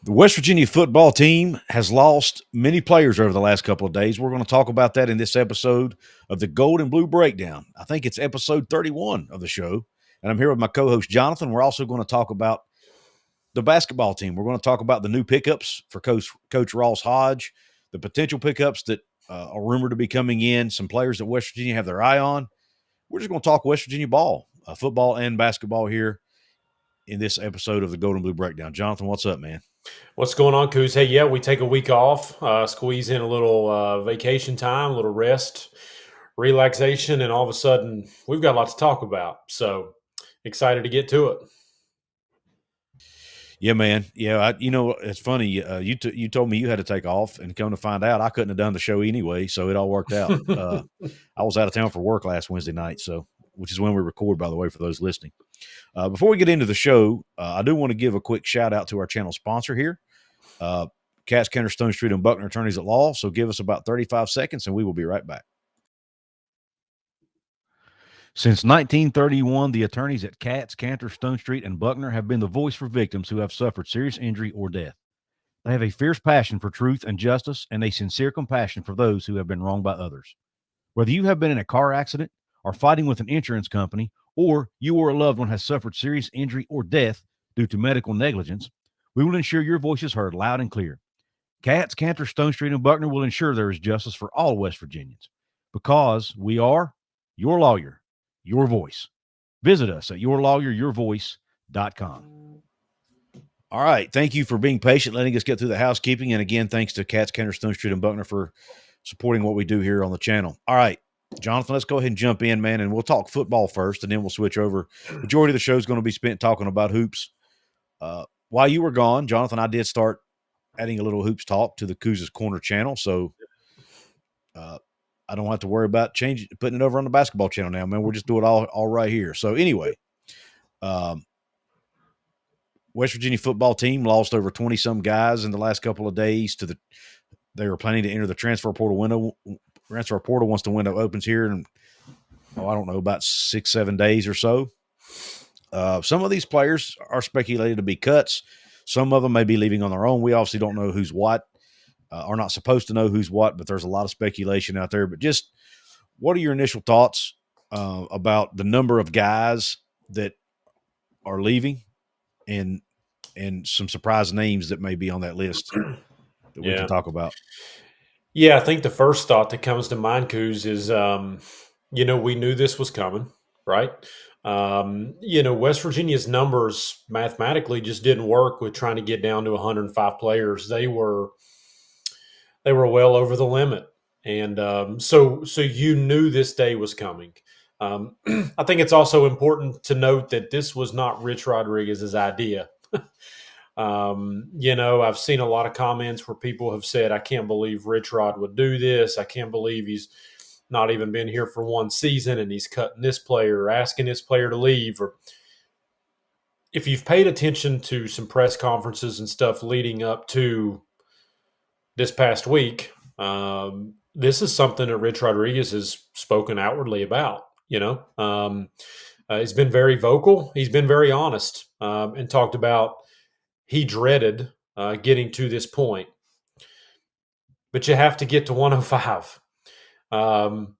The West Virginia football team has lost many players over the last couple of days. We're going to talk about that in this episode of the Gold and Blue Breakdown. I think it's episode 31 of the show. And I'm here with my co host, Jonathan. We're also going to talk about the basketball team. We're going to talk about the new pickups for Coach Ross Hodge, the potential pickups that are rumored to be coming in, some players that West Virginia have their eye on. We're just going to talk West Virginia ball, football and basketball here in this episode of the Gold and Blue Breakdown. Jonathan, what's up, man? What's going on, Couz? Hey, yeah, we take a week off, squeeze in a little vacation time, a little rest, relaxation, and all of a sudden we've got a lot to talk about. So excited to get to it. Yeah, man. Yeah, it's funny. You told me you had to take off, and come to find out, I couldn't have done the show anyway, so it all worked out. I was out of town for work last Wednesday night, which is when we record, by the way, for those listening. Before we get into the show, I do want to give a quick shout out to our channel sponsor here, Katz, Kenner, Stone Street, and Buckner Attorneys at Law. So give us about 35 seconds, and we will be right back. Since 1931, the attorneys at Katz, Cantor, Stone Street, and Buckner have been the voice for victims who have suffered serious injury or death. They have a fierce passion for truth and justice and a sincere compassion for those who have been wronged by others. Whether you have been in a car accident or fighting with an insurance company, or you or a loved one has suffered serious injury or death due to medical negligence, we will ensure your voice is heard loud and clear. Katz, Cantor, Stone Street, and Buckner will ensure there is justice for all West Virginians because we are your lawyer, your voice. Visit us at yourlawyeryourvoice.com. All right. Thank you for being patient, letting us get through the housekeeping. And again, thanks to Katz, Kenner, Stone Street, and Buckner for supporting what we do here on the channel. All right, Jonathan, let's go ahead and jump in, man, and we'll talk football first, and then we'll switch over. Majority of the show is going to be spent talking about hoops. While you were gone, Jonathan, I did start adding a little hoops talk to the Couz's Corner channel, so I don't have to worry about putting it over on the basketball channel now, man. We'll just do it all right here. So anyway, West Virginia football team lost over 20-some guys in the last couple of days they were planning to enter the transfer portal window. Transfer portal once the window opens here in, I don't know, about 6-7 days or so. Some of these players are speculated to be cuts. Some of them may be leaving on their own. We obviously don't know who's what, are not supposed to know who's what, but there's a lot of speculation out there. But just what are your initial thoughts about the number of guys that are leaving and some surprise names that may be on that list that we can talk about? Yeah, I think the first thought that comes to mind, Couz, is we knew this was coming, right? West Virginia's numbers mathematically just didn't work with trying to get down to 105 players. They were well over the limit, and so you knew this day was coming. I think it's also important to note that this was not Rich Rodriguez's idea. I've seen a lot of comments where people have said, I can't believe Rich Rod would do this. I can't believe he's not even been here for one season and he's cutting this player or asking this player to leave. Or if you've paid attention to some press conferences and stuff leading up to this past week, this is something that Rich Rodriguez has spoken outwardly about. He's been very vocal. He's been very honest and talked about he dreaded getting to this point. But you have to get to 105. The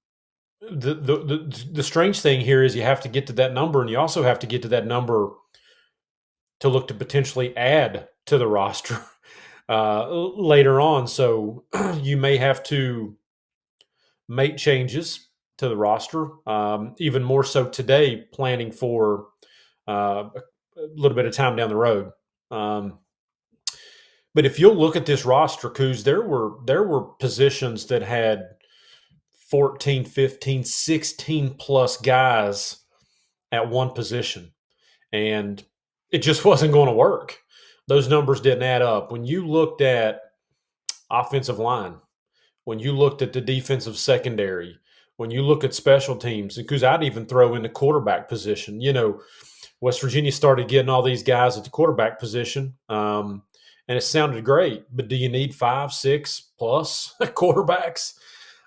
strange thing here is you have to get to that number, and you also have to get to that number to look to potentially add to the roster later on. So you may have to make changes to the roster, even more so today, planning for a little bit of time down the road. But if you'll look at this roster, Couz, there were positions that had 14, 15, 16 plus guys at one position, and it just wasn't going to work. Those numbers didn't add up. When you looked at offensive line, when you looked at the defensive secondary, when you look at special teams, because I'd even throw in the quarterback position. West Virginia started getting all these guys at the quarterback position, and it sounded great. But do you need 5, 6 plus quarterbacks?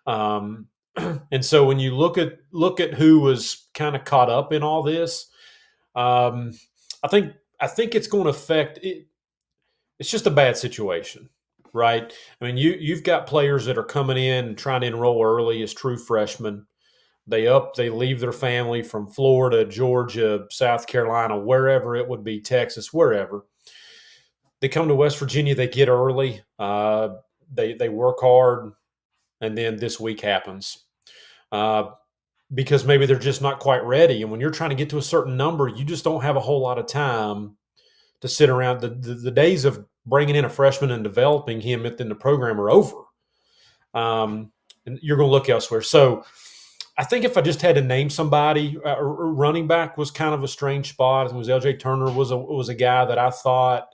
And so when you look at who was kind of caught up in all this, I think it's going to affect it. it's just a bad situation, right? I mean, you've got players that are coming in and trying to enroll early as true freshmen. They leave their family from Florida, Georgia, South Carolina, wherever it would be, Texas, wherever. They come to West Virginia, they get early, they work hard, and then this week happens. Because maybe they're just not quite ready. And when you're trying to get to a certain number, you just don't have a whole lot of time to sit around. The days of bringing in a freshman and developing him in the program are over. And you're going to look elsewhere. So I think if I just had to name somebody, running back was kind of a strange spot. It was LJ Turner was a guy that I thought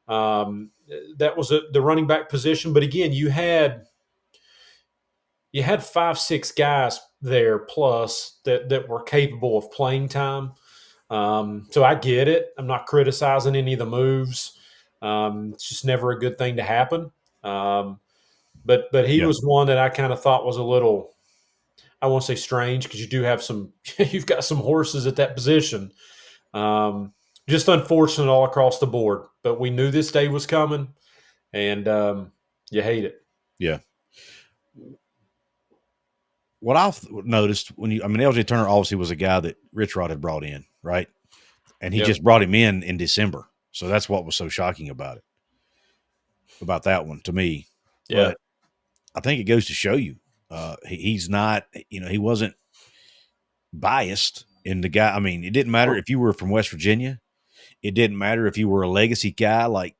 that was the running back position. But again, you had 5-6 guys there plus that were capable of playing time. So I get it. I'm not criticizing any of the moves. It's just never a good thing to happen. But he Yeah. was one that I kind of thought was a little, I won't say strange, because you do have you've got some horses at that position. Just unfortunate all across the board. But we knew this day was coming, and you hate it. Yeah. What I've noticed LJ Turner obviously was a guy that Rich Rod had brought in, right? And he just brought him in December. So that's what was so shocking about that one to me. Yeah. But I think it goes to show you he's not, he wasn't biased in the guy. I mean, it didn't matter if you were from West Virginia. It didn't matter if you were a legacy guy like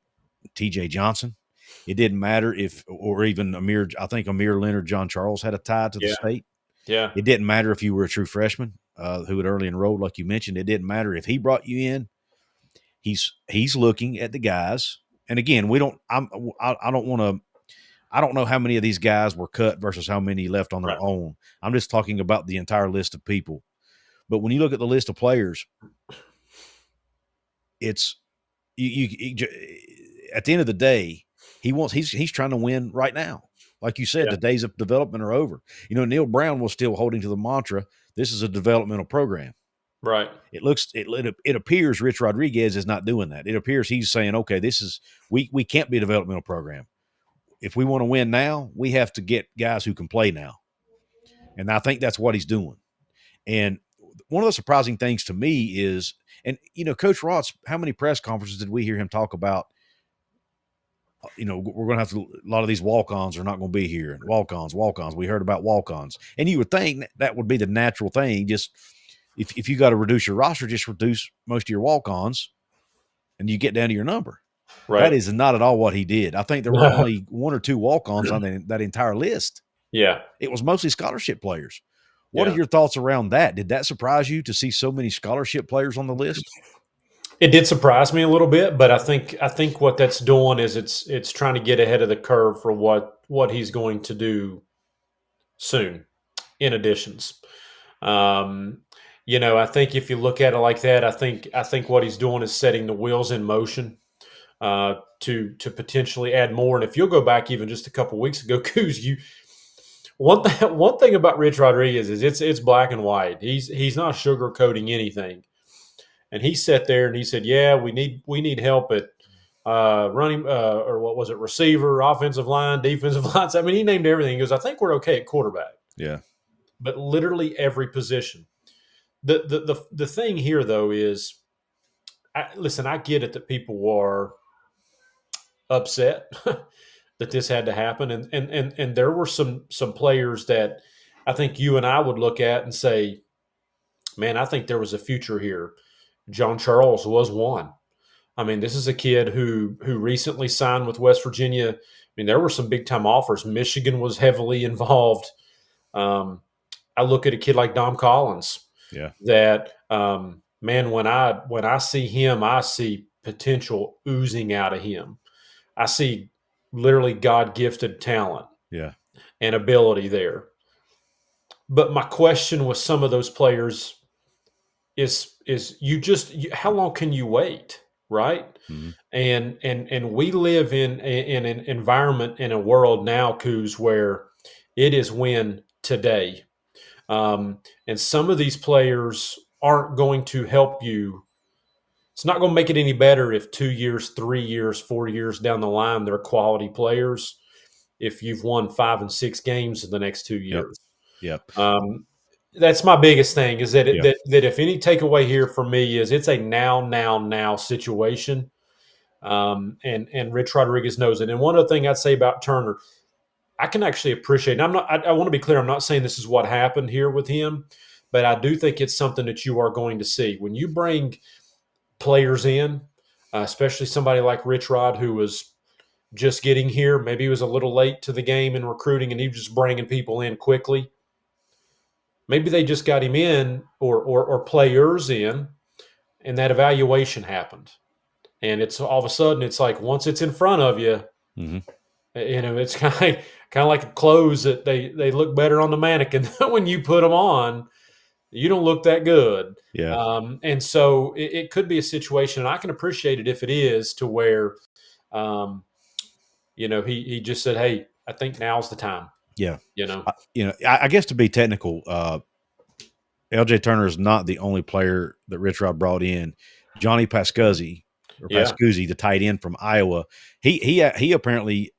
TJ Johnson. It didn't matter or even Amir Leonard, John Charles had a tie to the state. Yeah. It didn't matter if you were a true freshman who had early enrolled, like you mentioned. It didn't matter if he brought you in. He's looking at the guys. And again, I don't know how many of these guys were cut versus how many left on their own. I'm just talking about the entire list of people. But when you look at the list of players, it's at the end of the day, he's trying to win right now. Like you said, the days of development are over. Neil Brown was still holding to the mantra, this is a developmental program. Right. It appears Rich Rodriguez is not doing that. It appears he's saying, okay, we can't be a developmental program. If we want to win now, we have to get guys who can play now. And I think that's what he's doing. And one of the surprising things to me is, Coach Ross, how many press conferences did we hear him talk about? We're going to have to, a lot of these walk-ons are not going to be here. Walk-ons. We heard about walk-ons. And you would think that would be the natural thing. Just if you got to reduce your roster, just reduce most of your walk-ons and you get down to your number. Right. That is not at all what he did. I think there were only 1 or 2 walk-ons on that entire list. Yeah. It was mostly scholarship players. What are your thoughts around that? Did that surprise you to see so many scholarship players on the list? It did surprise me a little bit, but I think what that's doing is it's trying to get ahead of the curve for what he's going to do soon in additions. I think if you look at it like that, I think what he's doing is setting the wheels in motion to potentially add more. And if you'll go back even just a couple weeks ago, Couz, one thing about Rich Rodriguez is it's black and white. He's not sugarcoating anything. And he sat there and he said, "Yeah, we need help at running or what was it, receiver, offensive line, defensive line." I mean, he named everything. He goes, "I think we're okay at quarterback." Yeah, but literally every position. The thing here though is, I get it that people are upset that this had to happen, and there were some players that I think you and I would look at and say, "Man, I think there was a future here." John Charles was one. I mean, this is a kid who recently signed with West Virginia. I mean, there were some big time offers. Michigan was heavily involved. I look at a kid like Dom Collins. Yeah. That man, when I see him, I see potential oozing out of him. I see literally God gifted talent. Yeah. And ability there. But my question with some of those players is how long can you wait, right? Mm-hmm. And we live in an environment, in a world now, Couz, where it is win today. And some of these players aren't going to help you It's not going to make it any better if 2 years, 3 years, 4 years down the line they're quality players. If you've won 5 and 6 games in the next 2 Yep. years, Yep. that's my biggest thing. Is that, Yeah. that if any takeaway here for me is it's a now situation, and Rich Rodriguez knows it. And one other thing I'd say about Turner, I can actually appreciate. And I'm not. I want to be clear. I'm not saying this is what happened here with him, but I do think it's something that you are going to see when you bring players in, especially somebody like Rich Rod, who was just getting here. Maybe he was a little late to the game in recruiting, and he was just bringing people in quickly. Maybe they just got him in, or players in, and that evaluation happened. And it's all of a sudden, it's like once it's in front of you, Mm-hmm. it's kind of like clothes that they look better on the mannequin when you put them on. You don't look that good. Yeah. And so it could be a situation, and I can appreciate it if it is to where, um, he just said, "Hey, I think now's the time." Yeah. You know, I guess to be technical, LJ Turner is not the only player that Rich Rod brought in. Johnny yeah, Pascuzzi, the tight end from Iowa, he apparently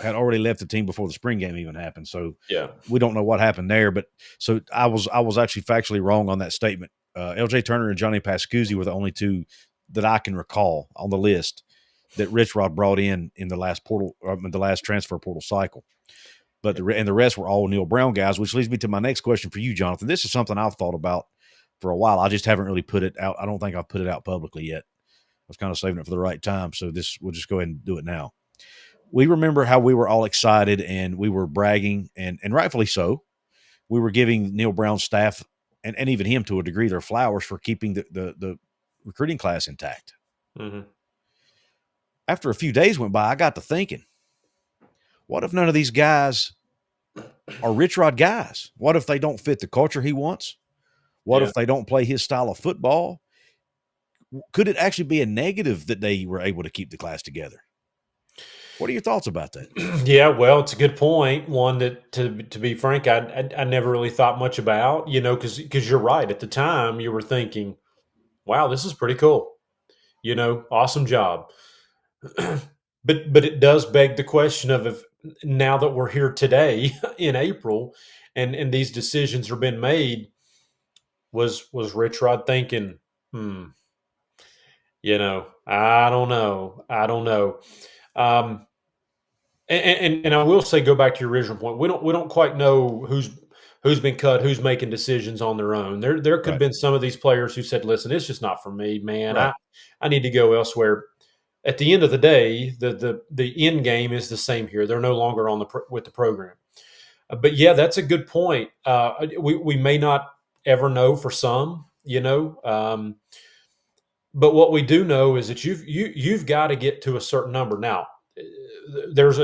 had already left the team before the spring game even happened. So yeah, we don't know what happened there. But so I was actually factually wrong on that statement. LJ Turner and Johnny Pascuzzi were the only two that I can recall on the list that Rich Rod brought in the last transfer portal cycle. But the rest were all Neil Brown guys, which leads me to my next question for you, Jonathan. This is something I've thought about for a while. I just haven't really put it out. I don't think I've put it out publicly yet. I was kind of saving it for the right time. So we'll just go ahead and do it now. We remember how we were all excited and we were bragging, and rightfully so. We were giving Neil Brown's staff and even him to a degree their flowers for keeping the recruiting class intact. mm-hmm. After a few days went by, I got to thinking, what if none of these guys are Rich Rod guys? What if they don't fit the culture he wants? What Yeah. if they don't play his style of football? Could it actually be a negative that they were able to keep the class together? What are your thoughts about that? Yeah, well, it's a good point. One that, to be frank, I never really thought much about. Because you're right. At the time, you were thinking, "Wow, this is pretty cool." Awesome job. But it does beg the question of, if now that we're here today in April, and these decisions are being made, was Rich Rod thinking, I don't know, um, and I will say, go back to your original point. We don't quite know who's been cut, who's making decisions on their own. There could have Right. been some of these players who said, "Listen, it's just not for me, man. Right. I need to go elsewhere." At the end of the day, the end game is the same here. They're no longer with the program. But yeah, that's a good point. We may not ever know for some, but what we do know is that you've got to get to a certain number. Now,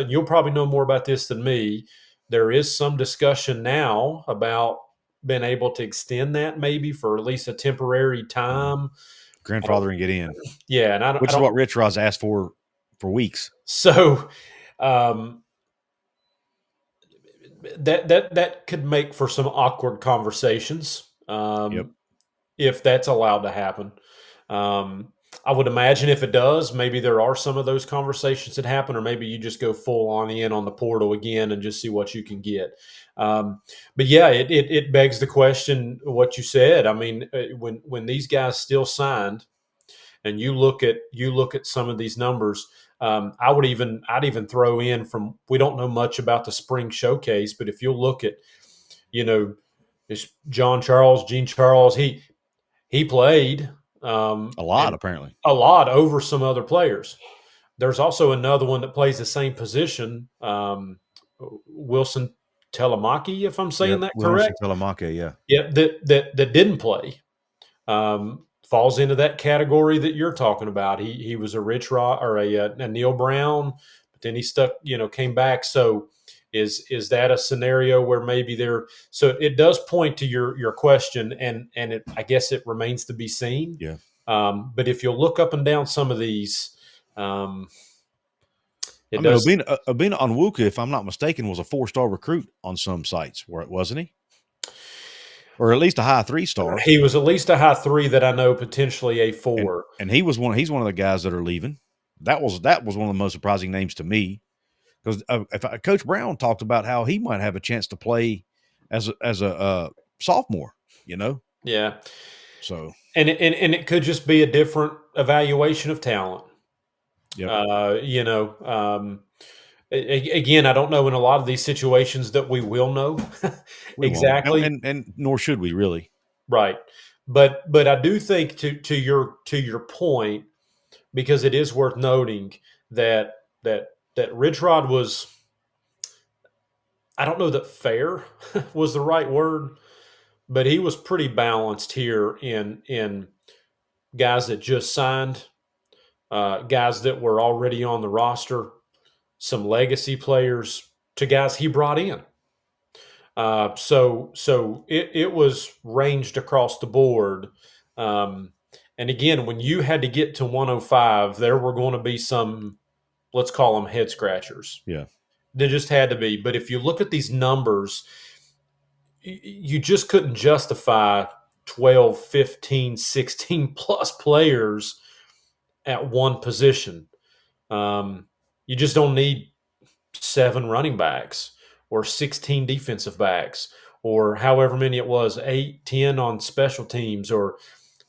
you'll probably know more about this than me. There is some discussion now about being able to extend that, maybe for at least a temporary time. I don't, Grandfather and get in, yeah, and I which is don't. what Rich Rod's asked for weeks. So, um, that could make for some awkward conversations, Yep. if that's allowed to happen. Um, I would imagine if it does, maybe there are some of those conversations that happen, or maybe you just go full on in on the portal again and just see what you can get. But yeah, it begs the question what you said. I mean, when these guys still signed, and you look at some of these numbers, I'd even throw in, from, we don't know much about the spring showcase, but if you'll look at, you know, this Gene Charles, he played, A lot, and apparently. a lot over some other players. There's also another one that plays the same position, Wilson Telemaki, if I'm saying Yep. that Wilson correct. Telemake, yeah. Yeah, that didn't play. Falls into that category that you're talking about. He was a Rich Rod, or a Neil Brown, but then he stuck, came back. So is that a scenario where maybe there? So it does point to your question, and I guess it remains to be seen. Yeah. But if you'll look up and down some of these, um, I it mean, does. Obina Onwuka, if I'm not mistaken, was a 4-star recruit on some sites, wasn't he? or at least a high 3-star. He was at least a high 3 that I know, potentially a And 4. he's one of the guys that are leaving. That was one of the most surprising names to me because Coach Brown talked about how he might have a chance to play as a sophomore. Yeah. So And it could just be a different evaluation of talent. yep, Again, I don't know in a lot of these situations that we will know we won't, exactly. and nor should we really. Right. But I do think to your point, because it is worth noting that that Rich Rod was, I don't know that fair was the right word, but he was pretty balanced here in guys that just signed, guys that were already on the roster, some legacy players, to guys he brought in. So it was ranged across the board. And again, when you had to get to 105, there were going to be some, let's call them head scratchers. Yeah, There just had to be. But if you look at these numbers, you just couldn't justify 12, 15, 16 plus players at one position. You just don't need 7 running backs or 16 defensive backs or however many it was, 8, 10 on special teams, or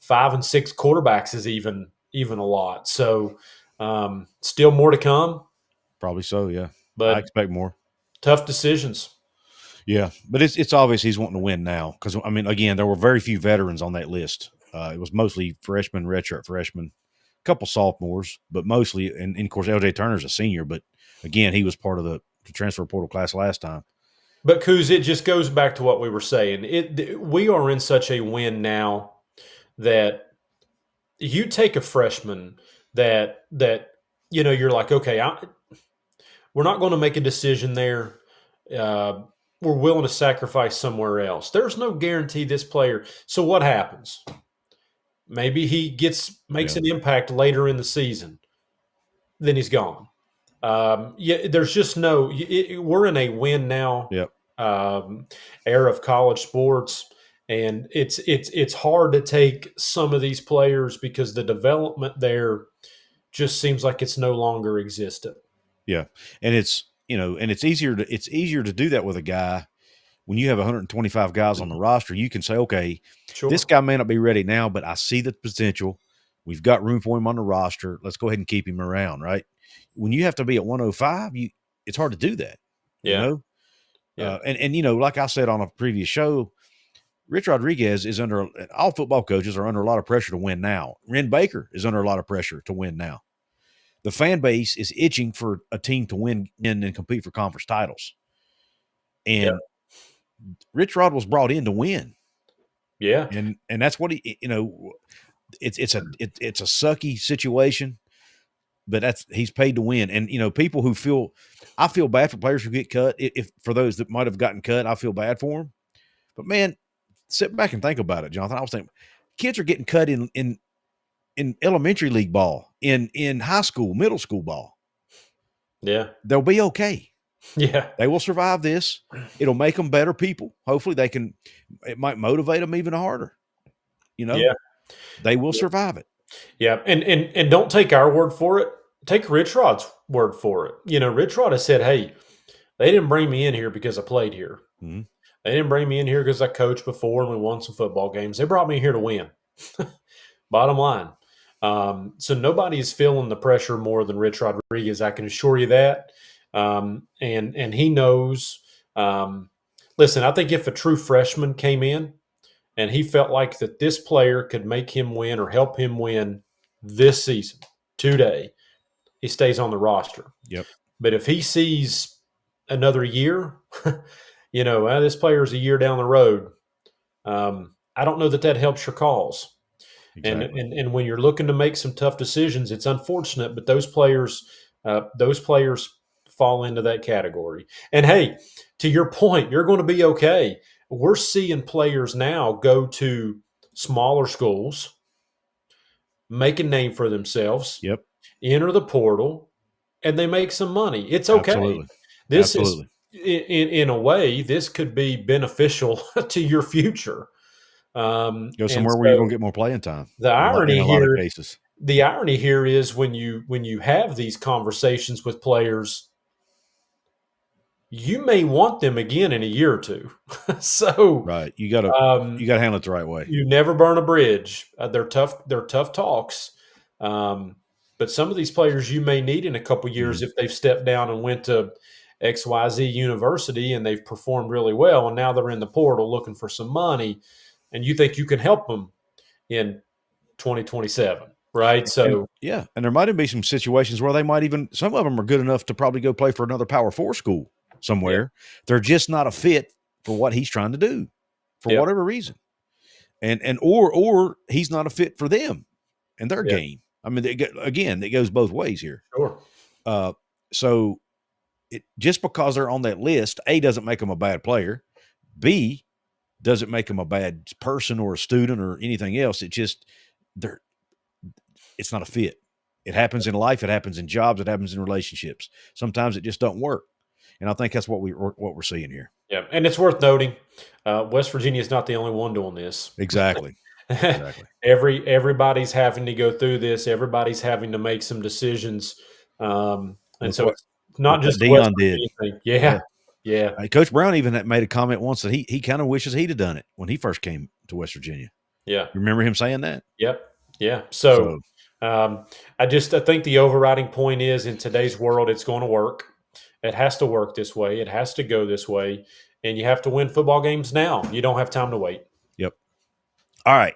5 and 6 quarterbacks is even a lot. So still more to come, probably so. Yeah, I but expect more. tough decisions. Yeah, but it's obvious he's wanting to win now because I mean, again, there were very few veterans on that list. It was mostly freshmen, redshirt freshmen, a couple sophomores, but mostly, and of course, LJ Turner's a senior, but again, he was part of the transfer portal class last time. But Couz, it just goes back to what we were saying. We are in such a win now that you take a freshman that you're like, okay, we're not going to make a decision there. Uh, we're willing to sacrifice somewhere else. There's no guarantee this player. So what happens? Maybe he makes Yeah, an impact later in the season. Then he's gone. There's just no. We're in a win now yep, um, era of college sports, and it's hard to take some of these players because the development there just seems like it's no longer existent. yeah, and it's easier to do that with a guy when you have 125 guys on the roster. You can say, okay, this Sure. guy may not be ready now, but I see the potential. We've got room for him on the roster. Let's go ahead and keep him around, right? When you have to be at 105, it's hard to do that, you Yeah. know. Yeah. And like I said on a previous show, Rich Rodriguez is under all football coaches are under a lot of pressure to win now. Ren Baker is under a lot of pressure to win now. The fan base is itching for a team to win and compete for conference titles. Yeah. And Rich Rod was brought in to win. Yeah. And that's what it's a sucky situation, but he's paid to win. And people I feel bad for players who get cut. If for those that might have gotten cut, I feel bad for them. But man, sit back and think about it, Jonathan. I was thinking, kids are getting cut in elementary league ball, in high school, middle school ball. Yeah. They'll be okay. Yeah. They will survive this. It'll make them better people. Hopefully, it might motivate them even harder. Yeah. They will survive it. Yeah. And don't take our word for it. Take Rich Rod's word for it. Rich Rod has said, hey, they didn't bring me in here because I played here. Mhm. They didn't bring me in here because I coached before and we won some football games. They brought me here to win. Bottom line. So nobody is feeling the pressure more than Rich Rodriguez. I can assure you that. And he knows. Listen, I think if a true freshman came in and he felt like that this player could make him win or help him win this season, today, he stays on the roster. Yep. But if he sees another year, this player's a year down the road. I don't know that helps your cause. Exactly. And when you're looking to make some tough decisions, it's unfortunate, but those players fall into that category. And hey, to your point, you're going to be okay. We're seeing players now go to smaller schools, make a name for themselves, Yep. enter the portal, and they make some money. It's okay. Absolutely. This is Absolutely. in a way, this could be beneficial to your future. Go And somewhere where you're so going to get more playing time. the In irony a lot of here, cases, the irony here is when you have these conversations with players, you may want them again in a year or two. So right? You um, got to handle it the right way. you never burn a bridge. They're tough. They're tough talks. Um, but some of these players you may need in a couple Mhm. years if they've stepped down and went to XYZ university and they've performed really well, and now they're in the portal looking for some money, and you think you can help them in 2027, right? And So yeah, and there might even be some situations where they might even some of them are good enough to probably go play for another Power 4 school yeah, somewhere. They're just not a fit for what he's trying to do for yeah, whatever reason. Or he's not a fit for them and their yeah, game. I mean, again, it goes both ways here. sure, Uh, so just because they're on that list, A, doesn't make them a bad player. B, doesn't make them a bad person or a student or anything else. It just they're it's not a fit. It happens in life. It happens in jobs. It happens in relationships. Sometimes it just don't work, and I think that's what we're seeing here. yeah. And it's worth noting, West Virginia is not the only one doing this. Exactly. Exactly. Everybody's having to go through this. Everybody's having to make some decisions, and Look so what it's not what just a West Dion did. Virginia thing. Yeah. Yeah, yeah, Coach Brown even made a comment once that he kind of wishes he'd have done it when he first came to West Virginia. yeah, You remember him saying that? yep, yeah. So So I think the overriding point is in today's world, it's going to work. It has to work this way. It has to go this way, and you have to win football games now. You don't have time to wait. yep. All right.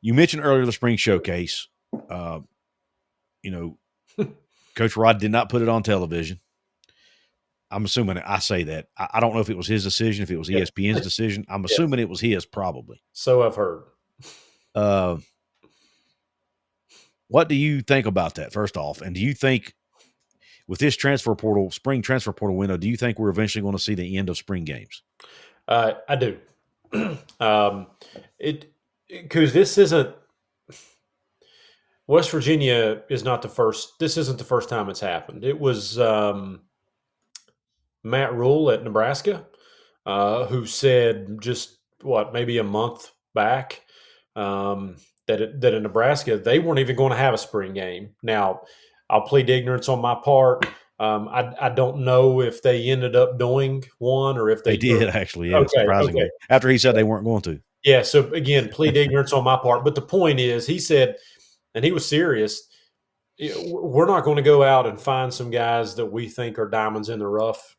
You mentioned earlier the spring showcase. Uh, you know, Coach Rod did not put it on television. I'm assuming I say that. I don't know if it was his decision, if it was Yeah, ESPN's decision. I'm yeah. assuming it was his, probably. So I've heard. Uh, what do you think about that, first off? And do you think with this spring transfer portal window, do you think we're eventually going to see the end of spring games? I do. um, it because this isn't West Virginia is not the first. This isn't the first time it's happened. It was Matt Rule at Nebraska who said just maybe a month back that in Nebraska they weren't even going to have a spring game. Now I'll plead ignorance on my part. I don't know if they ended up doing one or if They they. did actually, yeah, Okay, okay. surprisingly. After he said they weren't going to. Yeah, so again, plead ignorance on my part. But the point is, he said, and he was serious, we're not going to go out and find some guys that we think are diamonds in the rough,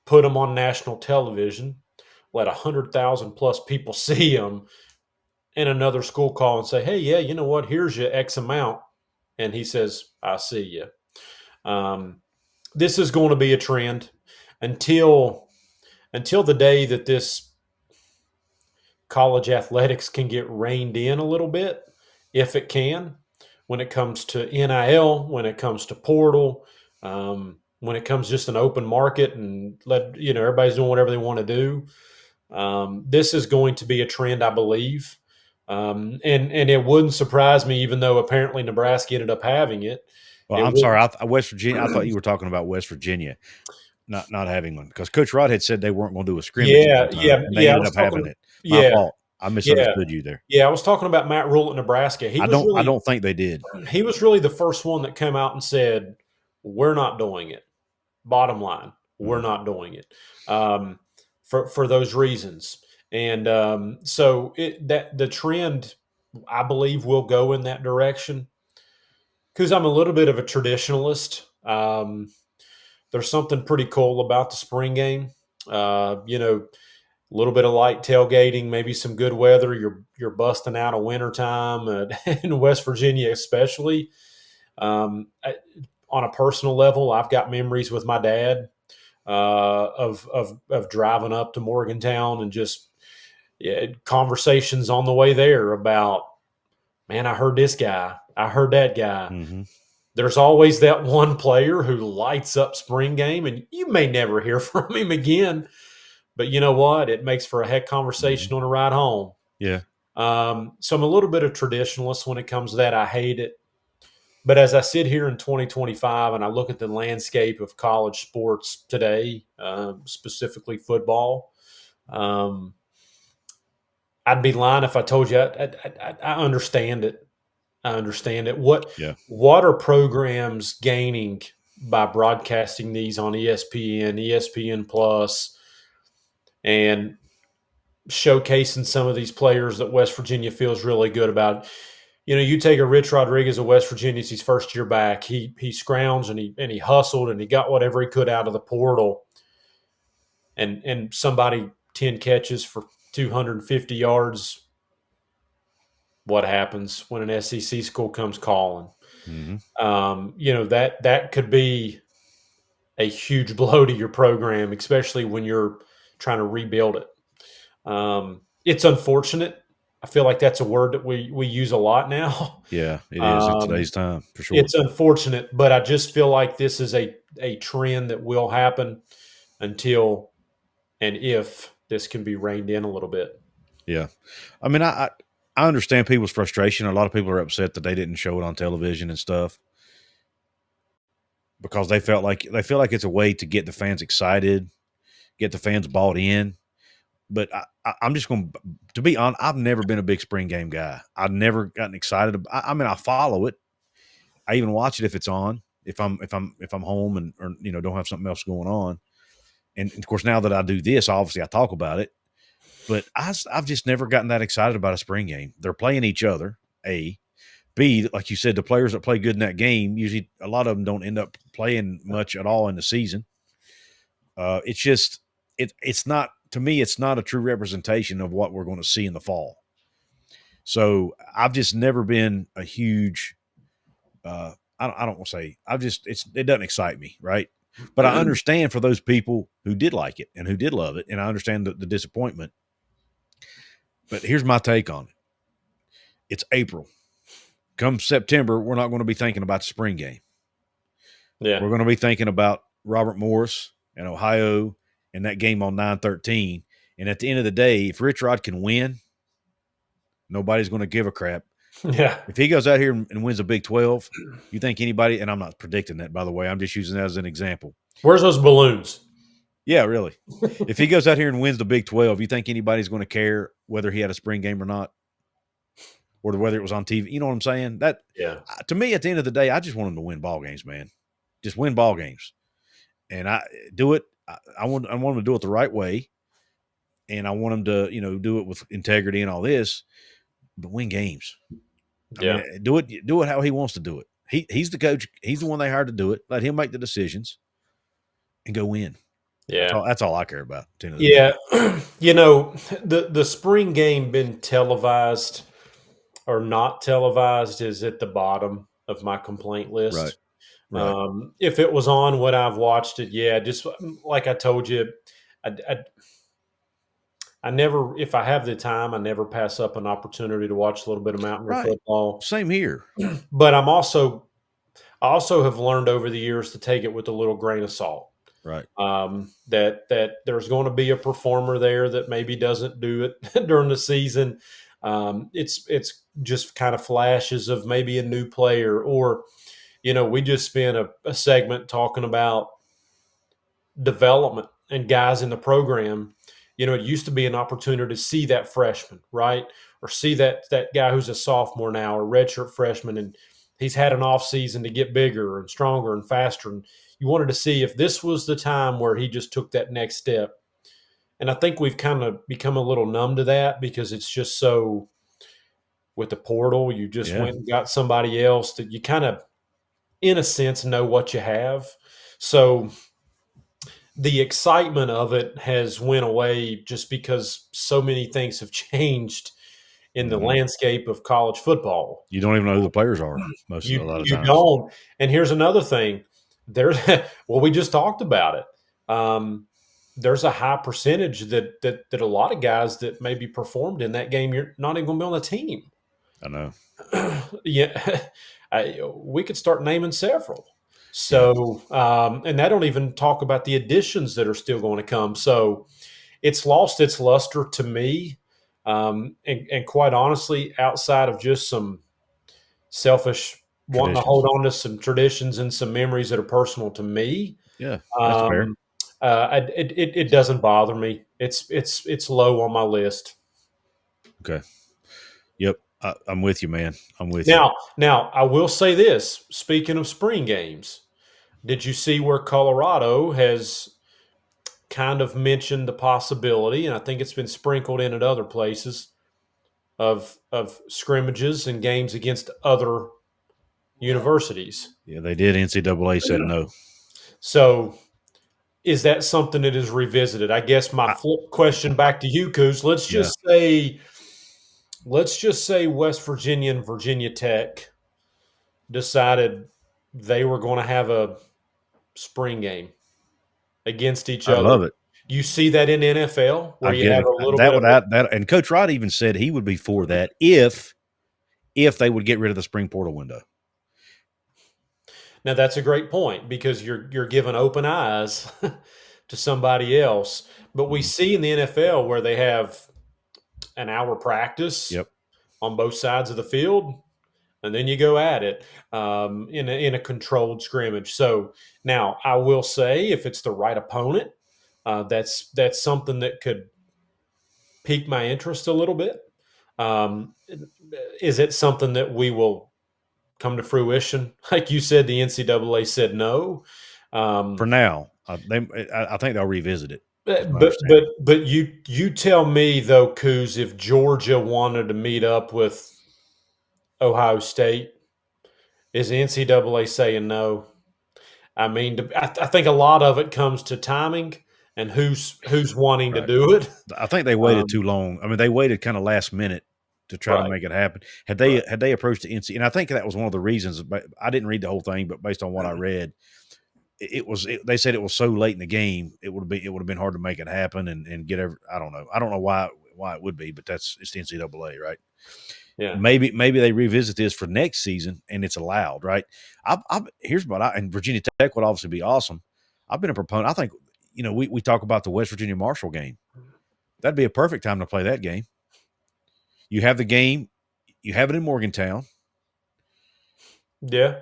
put them on national television, let 100,000 plus people see them, and another school call and say, hey, yeah, you know what? Here's your X amount. And he says, I see you. This is going to be a trend until the day that this college athletics can get reined in a little bit, if it can, when it comes to NIL, when it comes to portal, when it comes just an open market and everybody's doing whatever they want to do. This is going to be a trend, I believe, and it wouldn't surprise me, even though apparently Nebraska ended up having it. Well, It I'm would, sorry, West Virginia. I thought you were talking about West Virginia not having one because Coach Rod had said they weren't going to do a scrimmage at yeah, one time, yeah, and they yeah. I ended was up having talking, it. My yeah, fault. I yeah, misunderstood you there. yeah. I was talking about Matt Rule at Nebraska. I don't think they did. He was really the first one that came out and said, "We're not doing it." Bottom line, we're Mhm. not doing it for those reasons. And so that the trend, I believe, will go in that direction because I'm a little bit of a traditionalist. There's something pretty cool about the spring game. A little bit of light tailgating, maybe some good weather. You're busting out of wintertime in West Virginia, especially. Um, I, on a personal level, I've got memories with my dad of driving up to Morgantown and just conversations on the way there about, man, I heard this guy, I heard that guy. Mhm. There's always that one player who lights up spring game, and you may never hear from him again. But you know what? It makes for a heck Mhm. conversation on a ride home. Yeah. So I'm a little bit of traditionalist when it comes to that. I hate it. But as I sit here in 2025 and I look at the landscape of college sports today, specifically football, um, I'd be lying if I told you I understand it. I understand it. Yeah. What are programs gaining by broadcasting these on ESPN, ESPN Plus, and showcasing some of these players that West Virginia feels really good about? You know, you take a Rich Rodriguez of West Virginia, it's his first year back. He scrounged and he hustled and he got whatever he could out of the portal. And somebody 10 catches for 250 yards. What happens when an SEC school comes calling? Mm-hmm. You know, that could be a huge blow to your program, especially when you're trying to rebuild it. It's unfortunate. I feel like that's a word that we use a lot now. Yeah, it is in today's time for sure. It's unfortunate, but I just feel like this is a trend that will happen until and if this can be reined in a little bit. Yeah, I mean, I understand people's frustration. A lot of people are upset that they didn't show it on television and stuff because they feel like it's a way to get the fans excited, get the fans bought in. But I'm just going to be honest. I've never been a big spring game guy. I've never gotten excited. I mean, I follow it. I even watch it if it's on. If I'm home and or don't have something else going on. And of course, now that I do this, obviously I talk about it. But I've just never gotten that excited about a spring game. They're playing each other. A, B, like you said, the players that play good in that game usually a lot of them don't end up playing much at all in the season. It's just it's not, to me, it's not a true representation of what we're going to see in the fall. So I've just never been a huge. I don't want to say it doesn't excite me, right? But I understand for those people who did like it and who did love it, and I understand the disappointment. But here's my take on it. It's April. Come September, we're not going to be thinking about the spring game. Yeah. We're going to be thinking about Robert Morris and Ohio and that game on 9/13. And at the end of the day, if Rich Rod can win, nobody's going to give a crap. Yeah. If he goes out here and wins a Big 12, you think anybody – and I'm not predicting that, by the way. I'm just using that as an example. Where's those balloons? Yeah, really. If he goes out here and wins the Big 12, you think anybody's going to care whether he had a spring game or not? Or whether it was on TV. You know what I'm saying? That, Yeah. to me, at the end of the day, I just want him to win ball games, man. Just win ball games. And I do it. I want him to do it the right way. And I want him to, do it with integrity and all this, but win games. Yeah. I mean, do it how he wants to do it. He's the coach. He's the one they hired to do it. Let him make the decisions and go win. Yeah. That's all I care about. At the end of the Yeah. day. The spring game been televised or not televised is at the bottom of my complaint list. Right. If it was on, would I've watched it? Yeah. Just like I told you, I never, if I have the time, I never pass up an opportunity to watch a little bit of Mountaineer Right. football. Same here. But I also have learned over the years to take it with a little grain of salt. Right. That there's going to be a performer there that maybe doesn't do it during the season. It's just kind of flashes of maybe a new player, or we just spent a segment talking about development and guys in the program. It used to be an opportunity to see that freshman, right? Or see that guy who's a sophomore now, or redshirt freshman, and he's had an off season to get bigger and stronger and faster. And you wanted to see if this was the time where he just took that next step. And I think we've kind of become a little numb to that because it's just so, with the portal, you just went and got somebody else that you kind of, in a sense, know what you have. So the excitement of it has went away just because so many things have changed in the landscape of college football. You don't even know who the players are a lot of You times. don't. And here's another thing. Well, we just talked about it. There's a high percentage that a lot of guys that maybe performed in that game, you're not even going to be on the team. I know. Yeah, we could start naming several. So, and I don't even talk about the additions that are still going to come. So, it's lost its luster to me. And quite honestly, outside of just some selfish wanting to Traditions. hold on to some traditions and some memories that are personal to me, Yeah, that's fair. it doesn't bother me. It's low on my list. Okay. Yep. I'm with you, man. I'm with you. Now I will say this. Speaking of spring games, did you see where Colorado has kind of mentioned the possibility, and I think it's been sprinkled in at other places, of scrimmages and games against other universities? Yeah, they did. NCAA said no. So is that something that is revisited? I guess my I, flip question back to you, Couz. yeah. Let's just say West Virginia and Virginia Tech decided they were going to have a spring game against each I'd other. love it. You see that in the NFL where I'd you get have it. a little That bit of would add that. And Coach Wright even said he would be for that if they would get rid of the spring portal window. now that's a great point because you're giving open eyes to somebody else. But we Mhm. see in the NFL where they have an hour practice Yep. on both sides of the field, and then you go at it in a controlled scrimmage. So now I will say, if it's the right opponent, that's something that could pique my interest a little bit. Um, is it something that we will come to fruition? Like you said, the NCAA said no. For Um, now, I think they'll revisit it. Is my but but understanding. but you tell me though, Coos, if Georgia wanted to meet up with Ohio State, is the NCAA saying no? I mean, I think a lot of it comes to timing and who's wanting to Right. do it. I think they waited Um, too long. I mean, they waited kind of last minute to try to right, make it happen. right, Had they approached the NC, and I think that was one of the reasons. But I didn't read the whole thing, but based on what I read, they said it was so late in the game, it would have been hard to make it happen and get every. I don't know why it would be, but it's the NCAA, right? yeah, Maybe they revisit this for next season and it's allowed, right? Here's what and Virginia Tech would obviously be awesome. I've been a proponent. I think we talk about the West Virginia Marshall game. That'd be a perfect time to play that game. You have the game, you have it in Morgantown. yeah,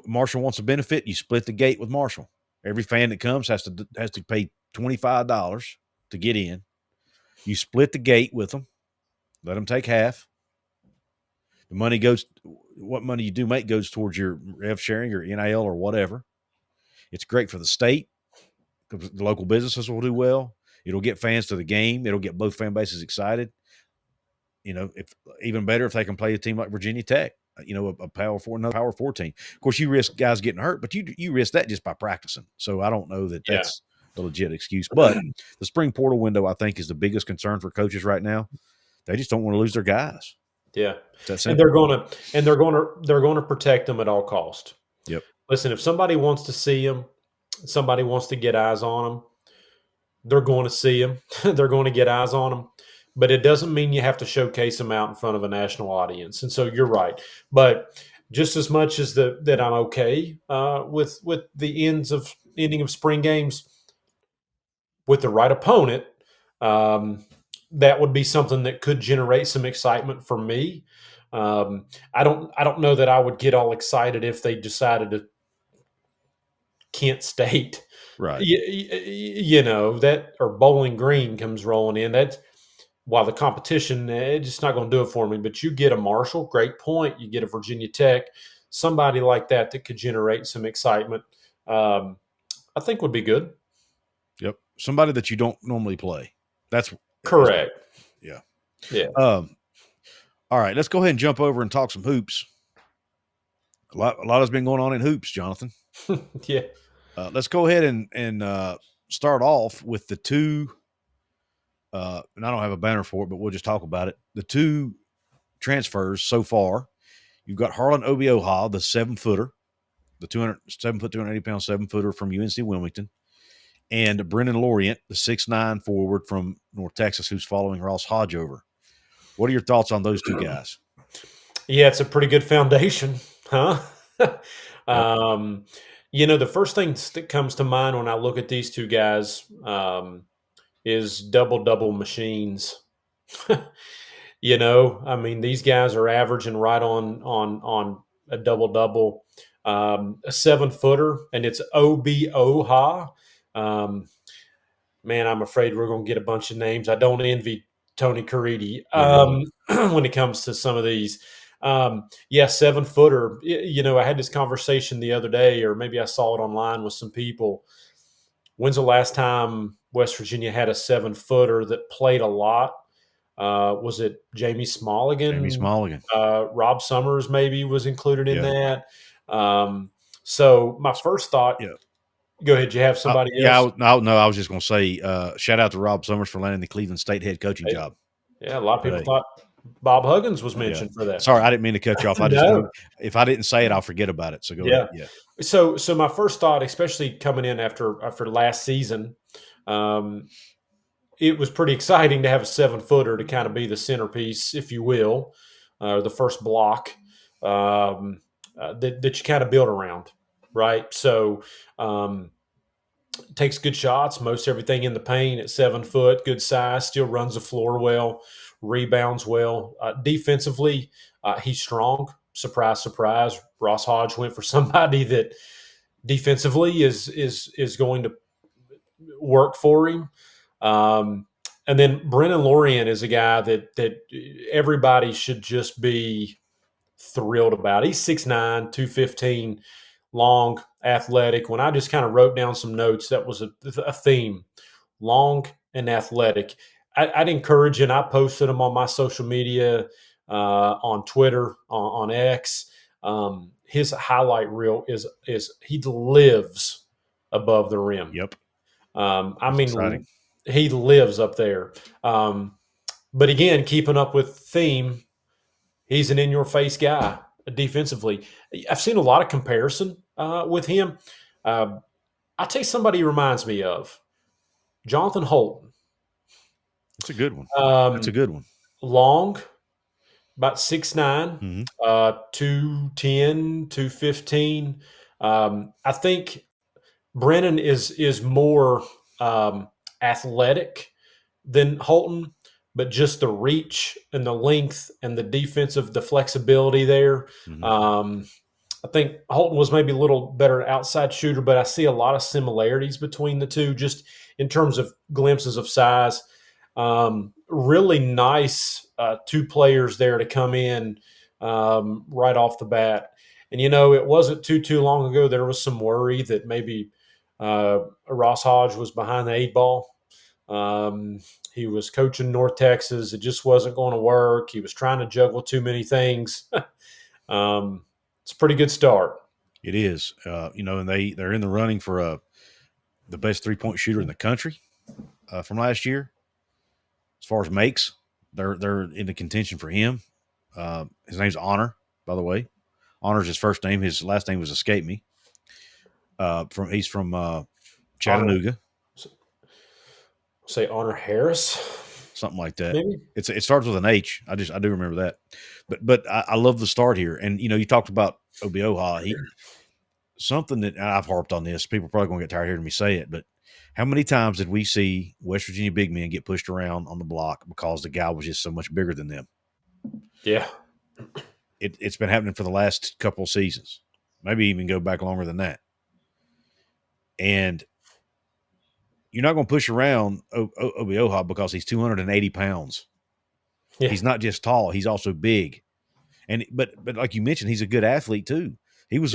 Marshall wants a benefit. You split the gate with Marshall. Every fan that comes has to pay $25 to get in. You split the gate with them. Let them take half. The money goes. What money you do make goes towards your rev sharing or NIL or whatever. It's great for the state because the local businesses will do well. It'll get fans to the game. It'll get both fan bases excited. If even better if they can play a team like Virginia Tech, a another Power Four team. Of course, you risk guys getting hurt, but you risk that just by practicing. So I don't know that yeah, that's a legit excuse. But the spring portal window, I think, is the biggest concern for coaches right now. They just don't want to lose their guys. yeah. It's that And simple. they're gonna protect them at all cost. Yep. Listen, if somebody wants to see them, somebody wants to get eyes on them, they're going to see them. They're going to get eyes on them. But it doesn't mean you have to showcase them out in front of a national audience. And so you're right. But just as much as that I'm okay with the ending of spring games with the right opponent, um, that would be something that could generate some excitement for me. I don't know that I would get all excited if they decided to Kent State, Right. that, or Bowling Green comes rolling in. That's while the competition, it's just not going to do it for me. But you get a Marshall, great point. You get a Virginia Tech, somebody like that could generate some excitement. Um, I think would be good. Yep. Somebody that you don't normally play. That's is Correct. yeah. Yeah. All right, let's go ahead and jump over and talk some hoops. A lot has been going on in hoops, Jonathan. Yeah. Let's go ahead and start off with the two. And I don't have a banner for it, but we'll just talk about it. The two transfers so far. You've got Harlan Obioha, the 7-footer, the 207 foot, 280-pound 7-footer from UNC Wilmington, and Brendan Lorient, the 6'9" forward from North Texas, who's following Ross Hodge over. What are your thoughts on those two guys? Yeah, it's a pretty good foundation, huh? Yep. um, the first thing that comes to mind when I look at these two guys is double machines. I mean, these guys are averaging right on a double double, a 7-footer, and it's OBOHA. Um, man, I'm afraid we're going to get a bunch of names. I don't envy Tony Caridi. Yeah. When it comes to some of these, 7-footer. I had this conversation the other day, or maybe I saw it online with some people. When's the last time West Virginia had a 7-footer that played a lot? Was it Jamie Jamie Smolligan? Smolligan. Rob Summers maybe was included in Yeah. that. So my first thought. Yeah. Go ahead. You have somebody Yeah. else? No, I was just going to say, shout out to Rob Summers for landing the Cleveland State head coaching job. Yeah, a lot of people Today. thought Bob Huggins was Yeah. mentioned for that. Sorry, I didn't mean to cut you off. I just No. if I didn't say it, I'll forget about it. So go Yeah. ahead. Yeah. So my first thought, especially coming in after last season, it was pretty exciting to have a 7-footer to kind of be the centerpiece, if you will, or the first block that you kind of build around, right? So takes good shots, most everything in the paint at 7 foot, good size, still runs the floor well, rebounds well. Defensively, he's strong. Surprise, surprise. Ross Hodge went for somebody that defensively is going to work for him. And then Brennan Lorian is a guy that everybody should just be thrilled about. He's 6'9", 215, long, athletic. When I just kind of wrote down some notes, that was a theme: long and athletic. I'd encourage, and I posted them on my social media, on Twitter, on X. His highlight reel is he lives above the rim. Yep. I mean, exciting. he lives up there. But again, keeping up with theme, he's an in-your-face guy defensively. I've seen a lot of comparison with him. I'll tell you somebody he reminds me of. Jonathan Holton. That's a good one. That's a good one. Long, about 6'9", Mm-hmm. 210, 215. I think Brennan is more athletic than Holton, but just the reach and the length and the flexibility there. Mm-hmm. I think Holton was maybe a little better outside shooter, but I see a lot of similarities between the two, just in terms of glimpses of size. Really nice two players there to come in right off the bat. And, it wasn't too long ago there was some worry that maybe Ross Hodge was behind the 8 ball. He was coaching North Texas. It just wasn't going to work. He was trying to juggle too many things. It's a pretty good start. It is, and they're in the running for the best 3-point shooter in the country from last year. As far as makes, they're in the contention for him. His name's Honor, by the way. Honor's his first name. His last name was escape me. He's from Chattanooga. Say Honor Harris, something like that. maybe. It starts with an H. I do remember that. But I love the start here. And you talked about Obioha. Something that I've harped on this. People are probably going to get tired of hearing me say it, but how many times did we see West Virginia big men get pushed around on the block because the guy was just so much bigger than them? Yeah. It's been happening for the last couple of seasons, maybe even go back longer than that. And you're not going to push around Obioha because he's 280 pounds. Yeah. He's not just tall; he's also big. But like you mentioned, he's a good athlete too. He was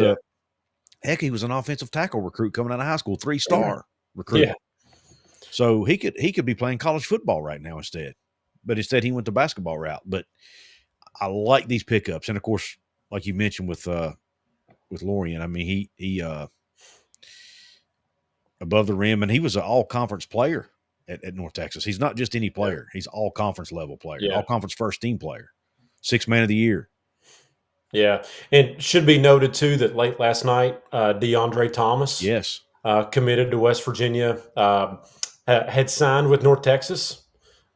he was an offensive tackle recruit coming out of high school, 3-star recruit. Yeah. So he could be playing college football right now instead. But instead he went the basketball route. But I like these pickups. And of course, like you mentioned with Lorian, I mean he above the rim, and he was an all-conference player at North Texas. He's not just any player. He's all-conference level player, all-conference first-team player, 6th man of the year. Yeah, and should be noted, too, that late last night, DeAndre Thomas committed to West Virginia, had signed with North Texas,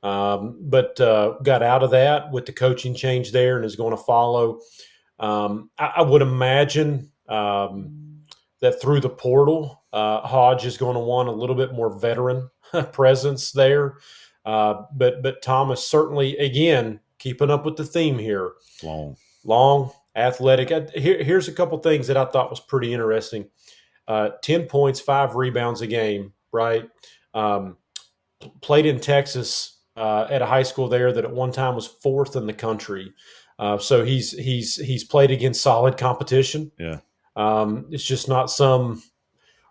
but got out of that with the coaching change there and is going to follow. I would imagine that through the portal, Hodge is going to want a little bit more veteran presence there. But Thomas certainly, again, keeping up with the theme here. Long, athletic. Here's a couple things that I thought was pretty interesting. 10 points, 5 rebounds a game, right? Played in Texas at a high school there that at one time was fourth in the country. So he's played against solid competition. Yeah. It's just not some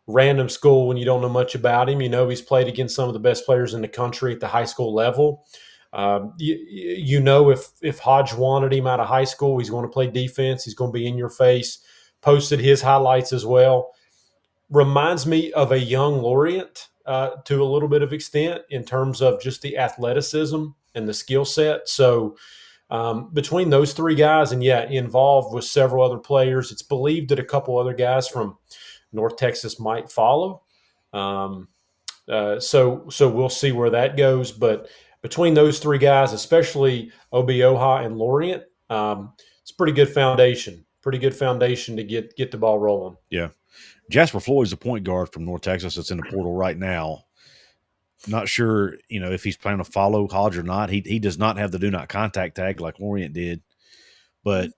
random school when you don't know much about him. You know, he's played against some of the best players in the country at the high school level. You know, if Hodge wanted him out of high school, he's going to play defense. He's going to be in your face. Posted his highlights as well. Reminds me of a young Laureate to a little bit of extent in terms of just the athleticism and the skill set. So between those three guys, and yeah, involved with several other players, it's believed that a couple other guys from North Texas might follow. Um, so we'll see where that goes. But between those three guys, especially Obioha and Lorient, it's a pretty good foundation. Pretty good foundation to get the ball rolling. Yeah. Jasper Floyd's the point guard from North Texas that's in the portal right now. Not sure, if he's planning to follow Hodge or not. He does not have the do not contact tag like Lorient did, but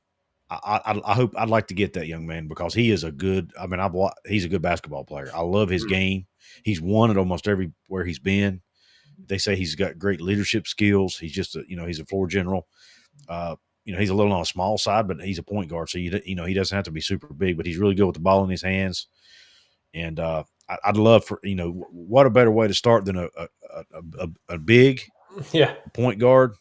I hope I'd like to get that young man because he is a good. I mean, he's a good basketball player. I love his game. He's won at almost everywhere he's been. They say he's got great leadership skills. He's just he's a floor general. He's a little on a small side, but he's a point guard, so he doesn't have to be super big, but he's really good with the ball in his hands. And I'd love for what a better way to start than a big point guard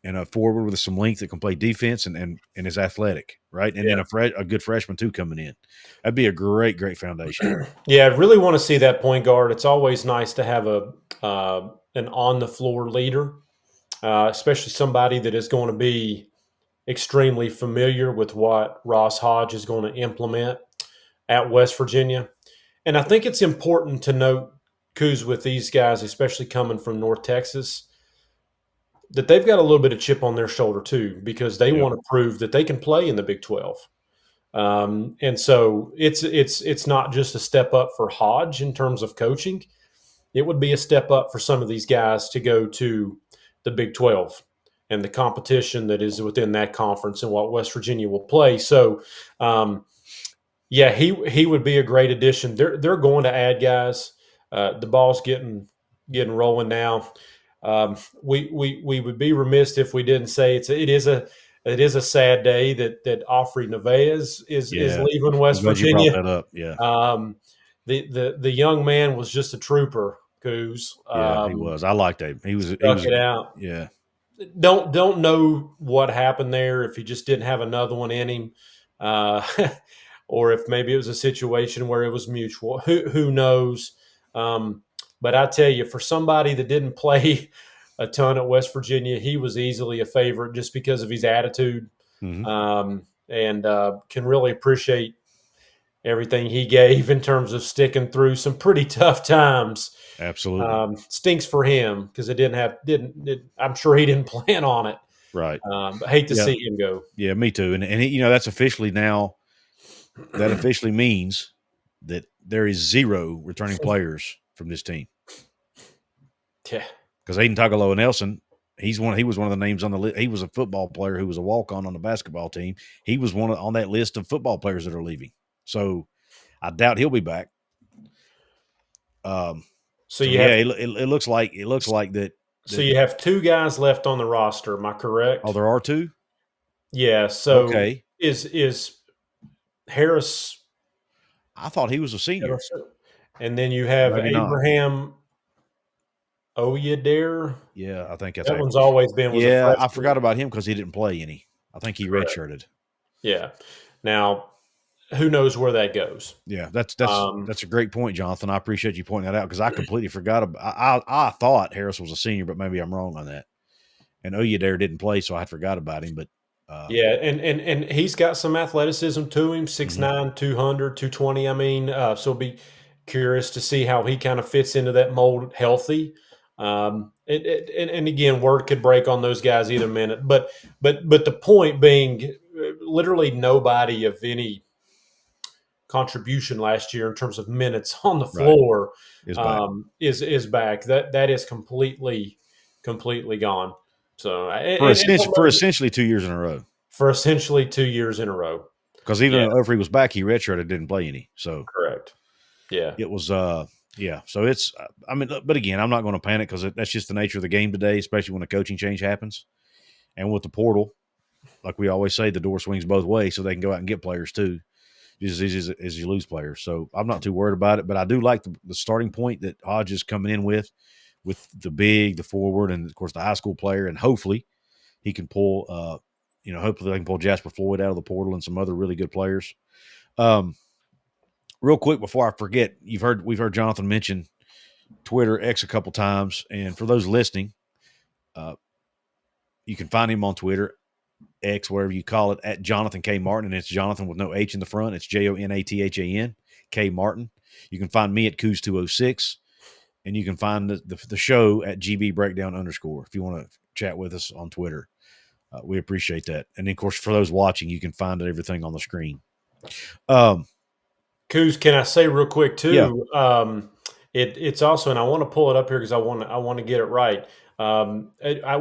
and a forward with some length that can play defense and is athletic, right? And then a good freshman too coming in. That'd be a great foundation. Yeah, I really want to see that point guard. It's always nice to have an on the floor leader, especially somebody that is going to be extremely familiar with what Ross Hodge is going to implement at West Virginia. And I think it's important to note, Couz, with these guys, especially coming from North Texas, that they've got a little bit of chip on their shoulder too, because they want to prove that they can play in the Big 12. And so it's not just a step up for Hodge in terms of coaching. It would be a step up for some of these guys to go to the Big 12 and the competition that is within that conference and what West Virginia will play. So, he would be a great addition. They're going to add guys. The ball's getting rolling now. We would be remiss if we didn't say it is a sad day that Ofri Nevaez is leaving West Virginia. You brought that up. Yeah. The young man was just a trooper, Couz. Yeah, he was. I liked him. He was it out. Yeah. Don't know what happened there, if he just didn't have another one in him, or if maybe it was a situation where it was mutual. Who knows? But I tell you, for somebody that didn't play a ton at West Virginia, he was easily a favorite just because of his attitude, and can really appreciate everything he gave in terms of sticking through some pretty tough times. Absolutely. Stinks for him because I'm sure he didn't plan on it. Right. But hate to see him go. Yeah, me too. And that's officially now, that officially means that there is 0 returning players from this team. Yeah. Because Aiden Tagaloa Nelson, he was one of the names on the list. He was a football player who was a walk-on on the basketball team. He was on that list of football players that are leaving. So I doubt he'll be back. It looks like that. So you have 2 guys left on the roster. Am I correct? Oh, there are 2? Yeah. So okay. Is Harris? I thought he was a senior. And then you have Maybe Abraham Oyedere. Yeah, I think that one's always been. Yeah, I forgot about him because he didn't play any. I think he redshirted. Yeah. Now, who knows where that goes? Yeah, that's a great point, Jonathan. I appreciate you pointing that out because I completely forgot about. I thought Harris was a senior, but maybe I'm wrong on that. And Oyedere didn't play, so I forgot about him. But and he's got some athleticism to him, 6'9", 200, 220. I mean, so be curious to see how he kind of fits into that mold healthy. And again, word could break on those guys either minute. But the point being, literally nobody of any contribution last year in terms of minutes on the floor is back. That is completely gone. So for essentially 2 years in a row. For essentially 2 years in a row. Because even though Ofri was back, he redshirted, didn't play any. So correct. Yeah. It was yeah. So it's I mean, but again, I'm not going to panic because that's just the nature of the game today, especially when a coaching change happens, and with the portal, like we always say, the door swings both ways, so they can go out and get players too, just as easy as you lose players. So I'm not too worried about it, but I do like the starting point that Hodge is coming in with the forward, and of course the high school player, and hopefully he can pull, hopefully they can pull Jasper Floyd out of the portal and some other really good players. Real quick before I forget, we've heard Jonathan mention Twitter X a couple times, and for those listening, you can find him on Twitter X, wherever you call it, at Jonathan K. Martin, and it's Jonathan with no H in the front. It's JONATHAN K. Martin. You can find me at Couz 206, and you can find the show at GB Breakdown _ if you want to chat with us on Twitter. We appreciate that. And of course, for those watching, you can find everything on the screen. Couz, can I say real quick Yeah. too? It's also, and I want to pull it up here because I want to get it right.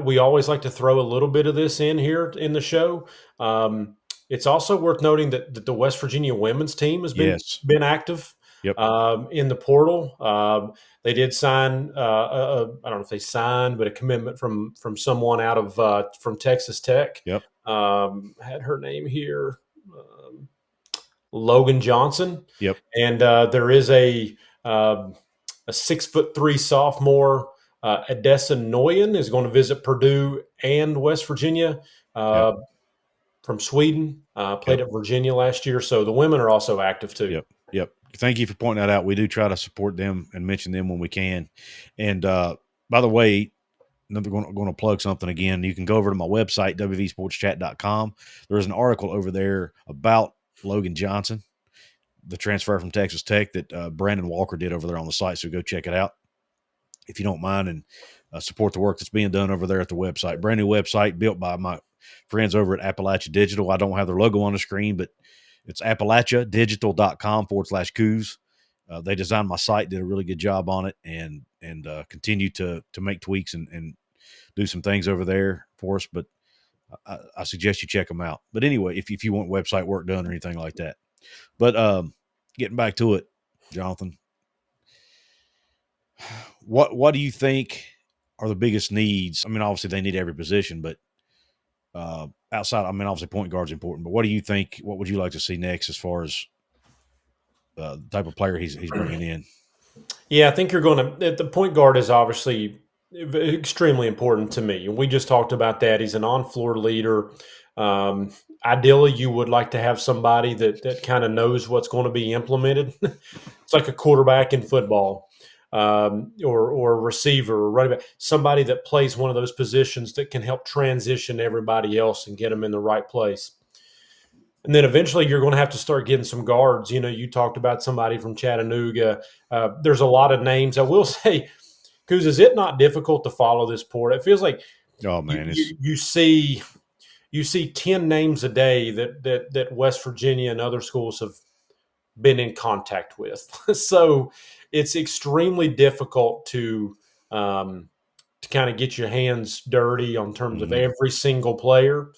We always like to throw a little bit of this in here in the show. It's also worth noting that the West Virginia women's team has Yes. been active Yep. in the portal. They did sign, I don't know if they signed, but a commitment from someone out of from Texas Tech. Yep. Had her name here. Logan Johnson. Yep. And there is a 6'3" sophomore, Edessa Noyen, is going to visit Purdue and West Virginia from Sweden. Played at Virginia last year, so the women are also active too. Yep. Thank you for pointing that out. We do try to support them and mention them when we can. And by the way, I'm going to plug something again. You can go over to my website, wvsportschat.com. There's an article over there about Logan Johnson, the transfer from Texas Tech that Brandon Walker did over there on the site. So go check it out if you don't mind, and support the work that's being done over there at the website. Brand new website built by my friends over at Appalachia Digital. I don't have their logo on the screen, but it's appalachiadigital.com/Couz. They designed my site, did a really good job on it, and continue to make tweaks and do some things over there for us. But I suggest you check them out. But anyway, if you want website work done or anything like that. But getting back to it, Jonathan, what do you think are the biggest needs? I mean, obviously they need every position, but outside, I mean, obviously point guard's important. But what do you think? What would you like to see next as far as the type of player he's bringing in? Yeah, I think you're going to – the point guard is obviously extremely important to me. And we just talked about that. He's an on-floor leader. Ideally, you would like to have somebody that kind of knows what's going to be implemented. It's like a quarterback in football, or a receiver or running back, somebody that plays one of those positions that can help transition everybody else and get them in the right place. And then eventually you're going to have to start getting some guards. You know, you talked about somebody from Chattanooga. There's a lot of names. I will say, Couz, is it not difficult to follow this port? It feels like you see 10 names a day that West Virginia and other schools have been in contact with. So it's extremely difficult to kind of get your hands dirty on terms of every single player.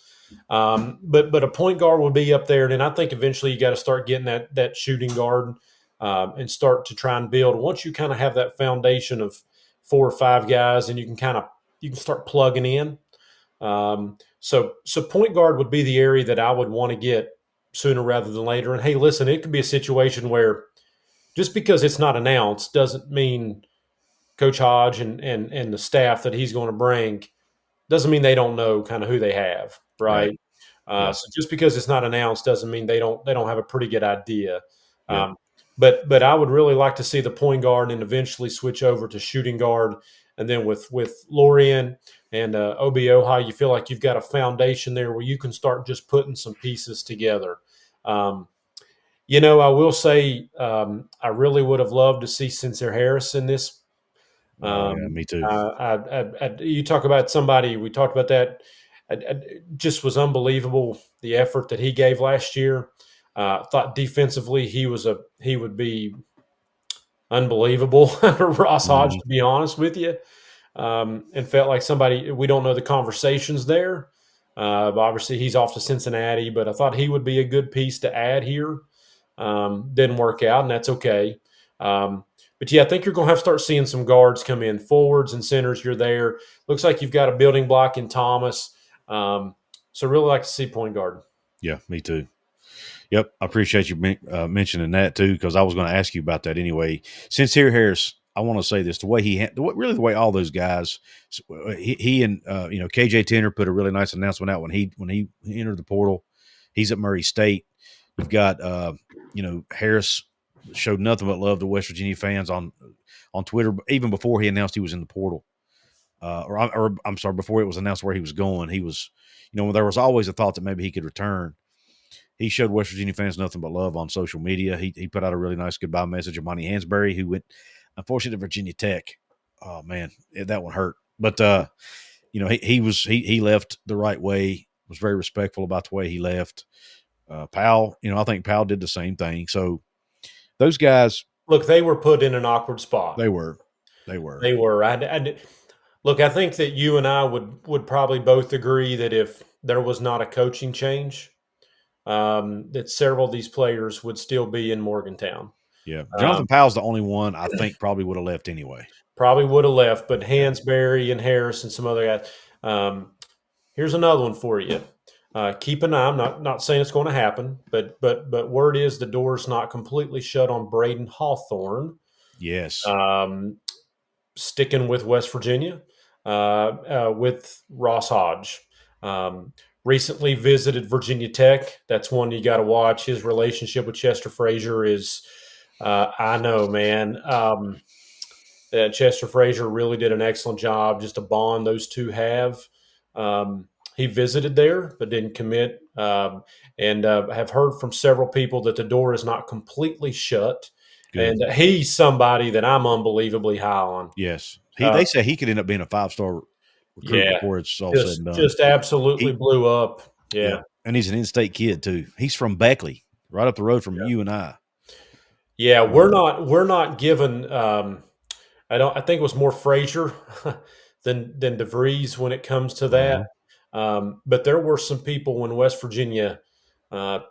But a point guard will be up there. And then I think eventually you got to start getting that shooting guard and start to try and build. Once you kind of have that foundation of 4 or 5 guys, and you can start plugging in. So point guard would be the area that I would want to get sooner rather than later. And hey, listen, it could be a situation where just because it's not announced doesn't mean Coach Hodge and the staff that he's going to bring doesn't mean they don't know kind of who they have, right? So just because it's not announced doesn't mean they don't have a pretty good idea. But I would really like to see the point guard and eventually switch over to shooting guard. And then with Lorian and OBO, how you feel like you've got a foundation there where you can start just putting some pieces together. I will say I really would have loved to see Sincere Harris in this. Me too. You talk about somebody, we talked about that. Just was unbelievable, the effort that he gave last year. Thought defensively he would be unbelievable under Ross Hodge, to be honest with you. And felt like somebody, we don't know the conversations there. But obviously he's off to Cincinnati, but I thought he would be a good piece to add here. Didn't work out, and that's okay. But yeah, I think you're going to have to start seeing some guards come in, forwards and centers. You're there. Looks like you've got a building block in Thomas. So really like to see point guard. Yeah, me too. Yep, I appreciate you mentioning that too, because I was going to ask you about that anyway. Sincere Harris, I want to say this: the way the way all those guys, he and KJ Tenner put a really nice announcement out when he entered the portal. He's at Murray State. You've got Harris showed nothing but love to West Virginia fans on Twitter, even before he announced he was in the portal. Or I'm sorry, before it was announced where he was going, he was, there was always a thought that maybe he could return. He showed West Virginia fans nothing but love on social media. He put out a really nice goodbye message of Monty Hansberry, who went, unfortunately, to Virginia Tech. Oh man, that one hurt. But he left the right way. Was very respectful about the way he left. Powell, I think Powell did the same thing. So those guys, look, they were put in an awkward spot. They were. Look, I think that you and I would probably both agree that if there was not a coaching change, that several of these players would still be in Morgantown. Yeah. Jonathan Powell's the only one I think probably would have left anyway. Probably would have left, but Hansberry and Harris and some other guys. Here's another one for you. Keep an eye. I'm not saying it's going to happen, but word is the door's not completely shut on Braden Hawthorne. Yes. Sticking with West Virginia, with Ross Hodge. Recently visited Virginia Tech. That's one you got to watch. His relationship with Chester Frazier is, I know, man. Chester Frazier really did an excellent job. Just a bond those two have. He visited there but didn't commit, and have heard from several people that the door is not completely shut. Good. And he's somebody that I'm unbelievably high on. Yes. They say he could end up being a 5-star recruit before it's all said and done. Just absolutely blew up. Yeah. And he's an in-state kid too. He's from Beckley, right up the road from you and I. Yeah, we're not given I think it was more Frazier than DeVries when it comes to that. But there were some people when West Virginia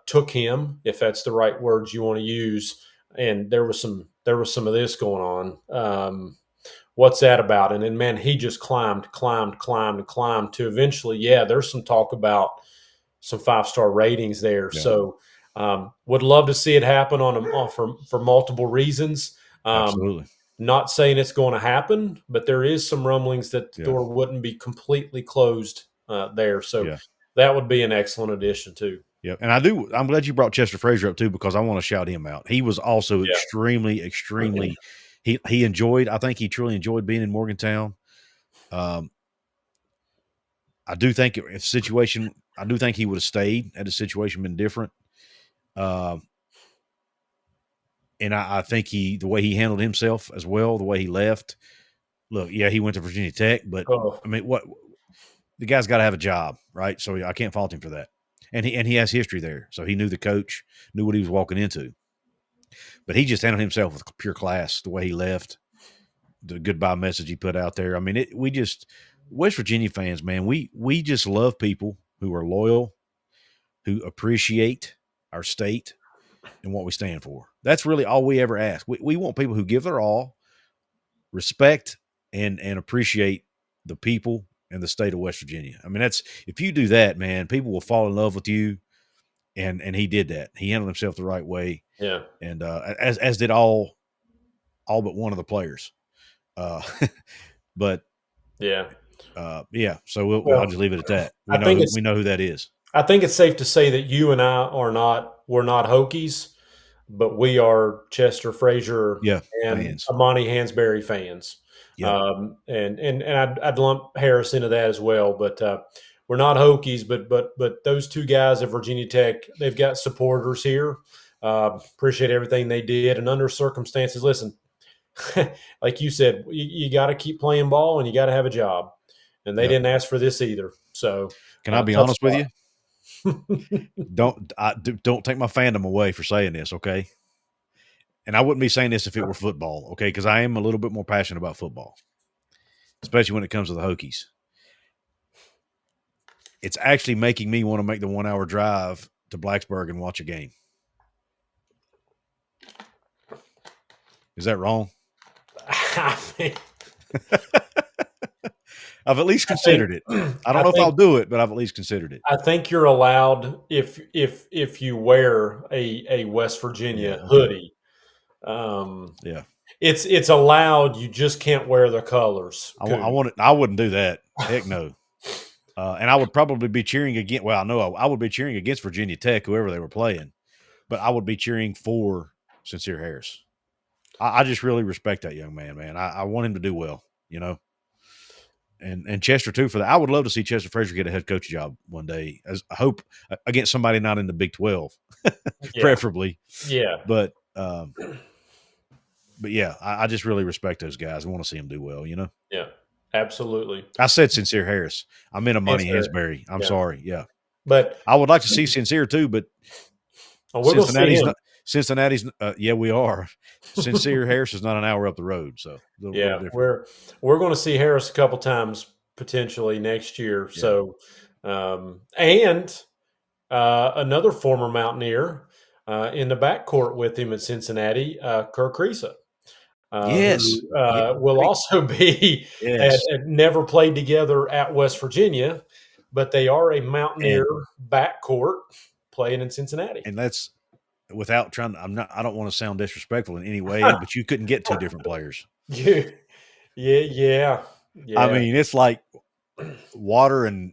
took him, if that's the right words you want to use, and there was some of this going on. What's that about? And then, man, he just climbed to eventually, there's some talk about some 5-star ratings there. Yeah. So would love to see it happen for multiple reasons. Absolutely. Not saying it's going to happen, but there is some rumblings that the door wouldn't be completely closed there. So that would be an excellent addition too. Yeah, and I'm glad you brought Chester Frazier up too, because I want to shout him out. He was also extremely he enjoyed. I think he truly enjoyed being in Morgantown. I do think I do think he would have stayed had the situation been different. And I think the way he handled himself as well, the way he left. Look, he went to Virginia Tech, but I mean, the guy's got to have a job, right? So I can't fault him for that. And he has history there, so he knew the coach, knew what he was walking into. But he just handled himself with pure class. The way he left, the goodbye message he put out there. I mean, West Virginia fans, man, we just love people who are loyal, who appreciate our state and what we stand for. That's really all we ever ask. We want people who give their all, respect and appreciate the people and the state of West Virginia. I mean, if you do that, man, people will fall in love with you. And he did that. He handled himself the right way. Yeah. And as did all but one of the players. But so I'll just leave it at that. We know who that is. I think it's safe to say that you and I we're not Hokies, but we are Chester Frazier and fans. Amani Hansberry fans. Yep. And I'd lump Harris into that as well, but we're not Hokies, but those two guys at Virginia Tech, they've got supporters here. Appreciate everything they did, and under circumstances, listen, like you said, you got to keep playing ball and you got to have a job, and they didn't ask for this either. So, can I be honest with you? Don't take my fandom away for saying this, okay? And I wouldn't be saying this if it were football, okay? Because I am a little bit more passionate about football, especially when it comes to the Hokies. It's actually making me want to make the 1-hour drive to Blacksburg and watch a game. Is that wrong? I mean, I've at least I think considered it. I don't I know if I'll think do it, but I've at least considered it. I think you're allowed if you wear a West Yeah. Virginia Okay. hoodie. Um, Yeah. it's allowed. You just can't wear the colors. I want it. I wouldn't do that. Heck no. And I would probably be cheering against. Well, I know I would be cheering against Virginia Tech, whoever they were playing, but I would be cheering for Sincere Harris. I just really respect that young man, man. I want him to do well, you know. And Chester too for that. I would love to see Chester Frazier get a head coach job one day. As I hope against somebody not in the Big 12, Yeah, preferably. yeah, But yeah, I just really respect those guys. I want to see them do well, you know. yeah. Absolutely. I said Sincere Harris. I meant Amani Answer. Hansberry. I'm Yeah, sorry. Yeah. but I would like to see Sincere too, but we're gonna see Cincinnati's him. not. Cincinnati's. Yeah, we are. Sincere Harris is not an hour up the road, so a little Yeah, different. we're going to see Harris a couple times potentially next year. Yeah. So, and another former Mountaineer in the backcourt with him at Cincinnati, Kirk Risa, Yes. who Yeah. will Great. also be Yes. had never played together at West Virginia, but they are a Mountaineer And backcourt playing in Cincinnati. that's without trying. I'm not. I don't want to sound disrespectful in any way, but you couldn't get two different players. Yeah, yeah, yeah, I yeah. mean, it's like water and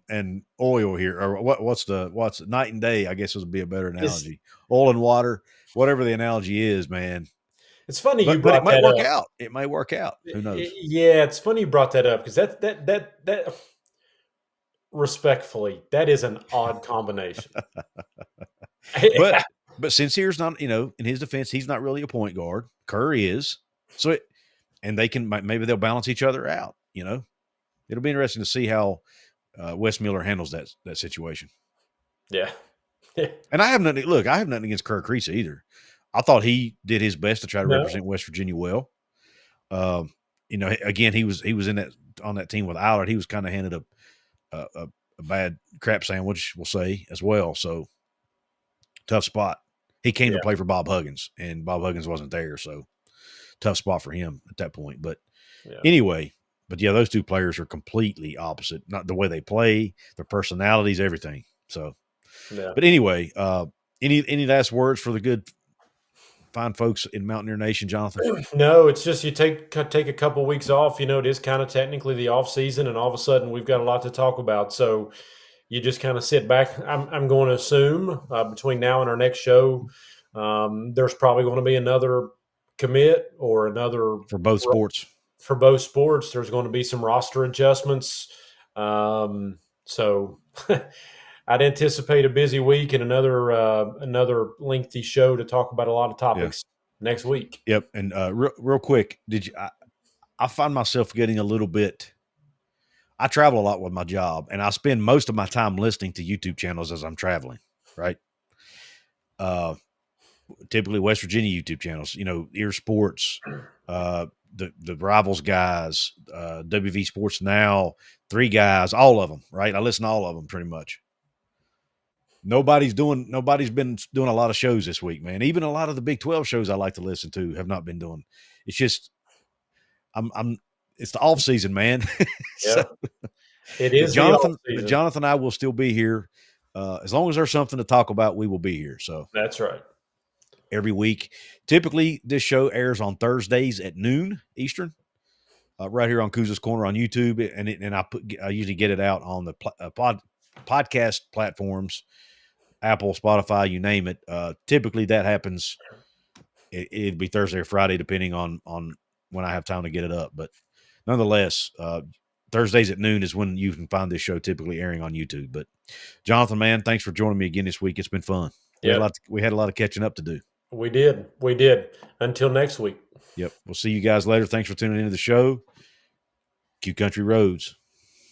oil here, or what's night and day? I guess would be a better It's analogy. Oil and water, whatever the analogy is, man. it's funny you But it brought might that work up. out. It may work out. Who knows? Yeah, it's funny you brought that up because that respectfully, that is an odd combination. But Sincere's not. You know, in his defense, he's not really a point guard. Curry is. So and they can maybe they'll balance each other out. You know, it'll be interesting to see how Wes Miller handles that situation. Yeah. And I have nothing. Look, I have nothing against Kirk Risa either. I thought he did his best to try to No. represent West Virginia well. You know, again, he was in that on that team with Allard. He was kind of handed a bad crap sandwich, we'll say, as well. So tough spot. He came to Yeah. play for Bob Huggins, and Bob Huggins wasn't there, so tough spot for him at that point. But Yeah. anyway, but yeah, those two players are completely opposite. Not the way they play, their personalities, everything. So, Yeah. but anyway, any last words for the good fine folks in Mountaineer Nation, Jonathan? No, it's just you take a couple weeks off. You know, it is kind of technically the off season, and all of a sudden we've got a lot to talk about. So you just kind of sit back. I'm going to assume between now and our next show, there's probably going to be another commit or another For both sports. for both sports. There's going to be some roster adjustments. So I'd anticipate a busy week and another lengthy show to talk about a lot of topics next week. Yep. And real quick, I find myself getting a little bit. I travel a lot with my job, and I spend most of my time listening to YouTube channels as I'm traveling. Right. Typically West Virginia YouTube channels. You know, Ear Sports, the Rivals guys, WV Sports Now, Three Guys, all of them. Right. I listen to all of them pretty much. Nobody's been doing a lot of shows this week, man. Even a lot of the Big 12 shows I like to listen to have not been doing. It's just it's the off season, man. Yeah, So, it is the off season. Jonathan and I will still be here. As long as there's something to talk about, we will be here. So That's right. every week, typically this show airs on Thursdays at noon Eastern, right here on Couz's Corner on YouTube. And I usually get it out on the podcast platforms, Apple, Spotify, you name it. Typically that happens. It'd be Thursday or Friday, depending on when I have time to get it up. But nonetheless, Thursdays at noon is when you can find this show typically airing on YouTube. But Jonathan, man, thanks for joining me again this week. It's been fun. We had a lot of catching up to do. We did. Until next week. Yep. We'll see you guys later. Thanks for tuning into the show. Q Country Roads.